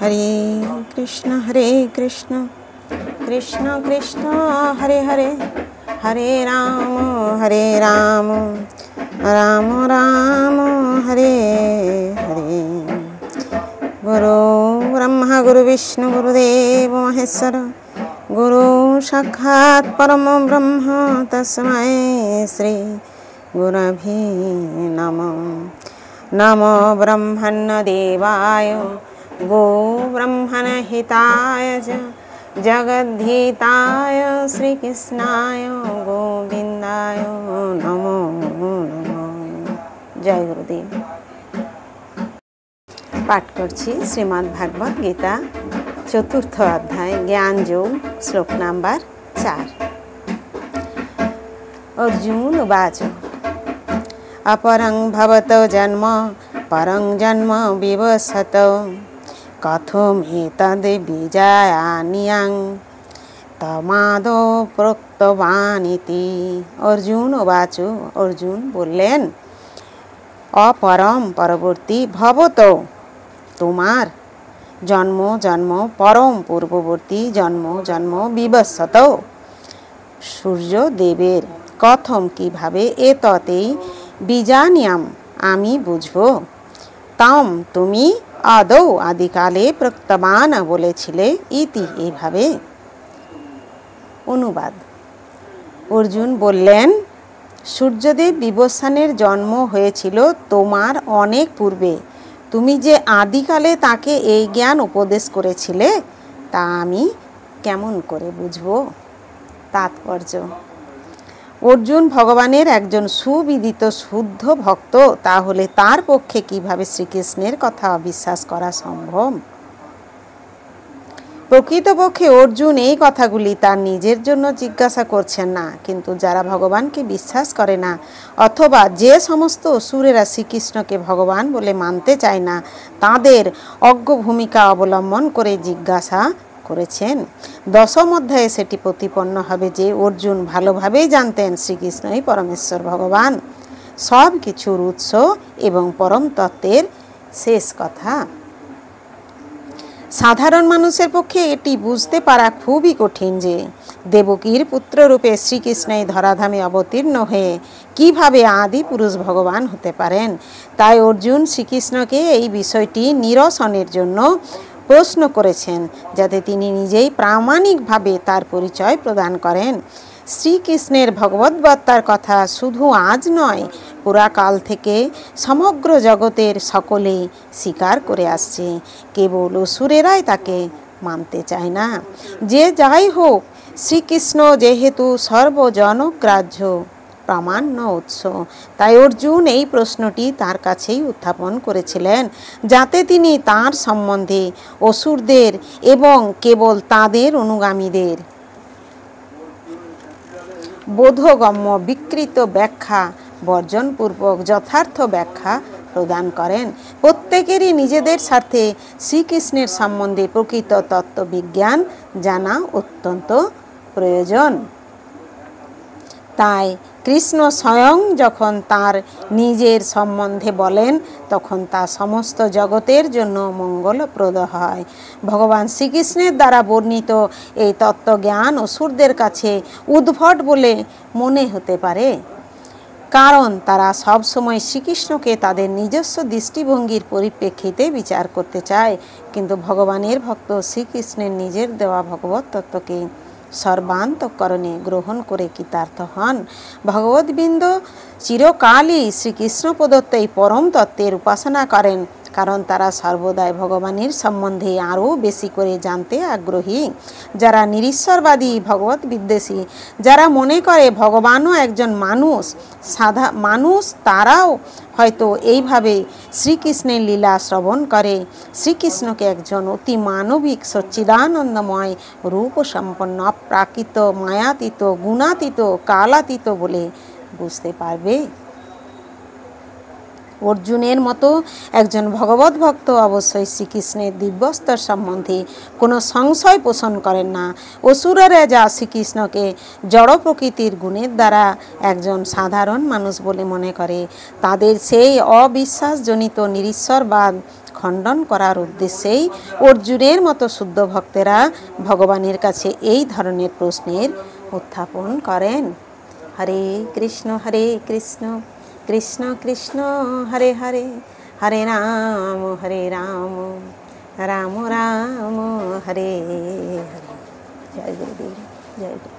हरे कृष्ण कृष्ण कृष्ण हरे हरे, हरे राम राम राम हरे हरे। गुरु ब्रह्मा गुरु विष्णु गुरुदेव महेश्वर, गुरु साक्षात् परम ब्रह्म तस्मै श्री गुरवे नमः। नमो ब्रह्मण्य देवाय गो ब्रह्मण हिताय जगद्धिताय श्रीकृष्णाय गोविंदाय नमो नमः। जय गुरुदेव। पाठ करছি श्रीमद् भागवत गीता चतुर्थ अध्याय ज्ञान योग, श्लोक नंबर 4। अर्जुन उवाच अपरं भवतो जन्म परं जन्म विवसत कथमेतद् विजानीयां तमादौ प्रोक्तवानिति। अर्जुन उवाच, अर्जुन बोलें अपरम परवर्ती, भवतो तुम्हार, जन्म जन्म, परम पूर्ववर्ती जन्म जन्म, विवसत सूर्य देवेर, कथम किभाबे, एततेई बीजानियाम आमी बुझबो, ताम तुमी आदौ आदिकाले प्रक्तमान बोलेছিলে इति एभाবে। অনুবাদ। অর্জুন বললেন, সূর্যদেব বিবস্বানের জন্ম হয়েছিল তোমার অনেক পূর্বে। তুমি যে আদিকালে তাকে এই জ্ঞান উপদেশ করেছিলে তা আমি কেমন করে বুঝব। তাৎপর্য। অর্জুন ভগবানের একজন সুবিদিত শুদ্ধ ভক্ত, তাহলে তার পক্ষে কিভাবে শ্রীকৃষ্ণের কথা অবিশ্বাস করা সম্ভব। প্রকৃতপক্ষে অর্জুন এই কথাগুলি তার নিজের জন্য জিজ্ঞাসা করছেন না, কিন্তু যারা ভগবানকে বিশ্বাস করে না অথবা যে সমস্ত অসুরেরা শ্রীকৃষ্ণকে ভগবান বলে মানতে চায় না তাদের অজ্ঞ ভূমিকা অবলম্বন করে জিজ্ঞাসা করেছেন। দশম অধ্যায়ে সেটি প্রতিপন্ন হবে যে অর্জুন ভালোভাবেই জানতেন শ্রীকৃষ্ণই পরমেশ্বর ভগবান, সব কিছুর উৎস এবং পরম তত্ত্বের শেষ কথা। সাধারণ মানুষের পক্ষে এটি বুঝতে পারা খুবই কঠিন যে দেবকীর পুত্ররূপে শ্রীকৃষ্ণ এই ধরাধামে অবতীর্ণ হয়ে কিভাবে আদি পুরুষ ভগবান হতে পারেন। তাই অর্জুন শ্রীকৃষ্ণকে এই বিষয়টি নিরসনের জন্য প্রশ্ন করেছেন, যাতে তিনি নিজেই প্রামাণিকভাবে তার পরিচয় প্রদান করেন। শ্রীকৃষ্ণের ভগবদ্গীতার কথা শুধু আজ নয়, পুরাকাল থেকে সমগ্র জগতের সকলেই স্বীকার করে আসছে, কেবল অসুরেরাই তাকে মানতে চায় না। যে যাই হোক, শ্রীকৃষ্ণ যেহেতু সর্বজনগ্রাহ্য প্রামাণ্য উৎস, তাই অর্জুন এই প্রশ্নটি তার কাছেই উত্থাপন করেছিলেন, যাতে তিনি তার সম্বন্ধে অসুরদের এবং কেবল তাদের অনুগামীদের বোধগম্য বিকৃত ব্যাখ্যা বর্জনপূর্বক যথার্থ ব্যাখ্যা প্রদান করেন। প্রত্যেকেরই নিজেদের স্বার্থে শ্রীকৃষ্ণের সম্বন্ধে প্রকৃত তত্ত্ববিজ্ঞান জানা অত্যন্ত প্রয়োজন। তাই কৃষ্ণ স্বয়ং যখন তার নিজের সম্বন্ধে বলেন তখন তা সমস্ত জগতের জন্য মঙ্গলপ্রদ হয়। ভগবান শ্রীকৃষ্ণের দ্বারা বর্ণিত এই তত্ত্বজ্ঞান অসুরদের কাছে উদ্ভট বলে মনে হতে পারে, কারণ তারা সবসময় শ্রীকৃষ্ণকে তাদের নিজস্ব দৃষ্টিভঙ্গির পরিপ্রেক্ষিতে বিচার করতে চায়। কিন্তু ভগবানের ভক্ত শ্রীকৃষ্ণের নিজের দেওয়া ভগবত তত্ত্বকে সর্বান্তঃকরণে গ্রহণ করে কৃতার্থ হন। ভগবদ্বৃন্দ চিরকালই শ্রীকৃষ্ণ প্রদত্ত এই পরম তত্ত্বের উপাসনা করেন, কারণ তারা সর্বদাই ভগবানের সম্বন্ধে আরও বেশি করে জানতে আগ্রহী। যারা নিরীশ্বরবাদী ভগবত বিদ্বেষী, যারা মনে করে ভগবানও একজন মানুষ, তারাও হয়তো এইভাবে শ্রীকৃষ্ণের লীলা শ্রবণ করে শ্রীকৃষ্ণকে একজন অতি মানবিক সচ্চিদানন্দময় রূপ সম্পন্ন অপ্রাকৃত মায়াতীত গুণাতীত কালাতীত বলে বুঝতে পারবে। অর্জুনের মতো একজন ভগবত ভক্ত অবশ্যই শ্রীকৃষ্ণের দিব্যস্তর সম্বন্ধে কোনো সংশয় পোষণ করেন না। অসুরেরা যা শ্রীকৃষ্ণকে জড় প্রকৃতির গুণের দ্বারা একজন সাধারণ মানুষ বলে মনে করে, তাদের সেই অবিশ্বাসজনিত নিরীশ্বরবাদ খণ্ডন করার উদ্দেশ্যেই অর্জুনের মতো শুদ্ধ ভক্তেরা ভগবানের কাছে এই ধরনের প্রশ্নের উত্থাপন করেন। হরে কৃষ্ণ কৃষ্ণ কৃষ্ণ হরে হরে, হরে রাম রাম রাম হরে হরে। জয় গুরুদেব, জয় গুরু।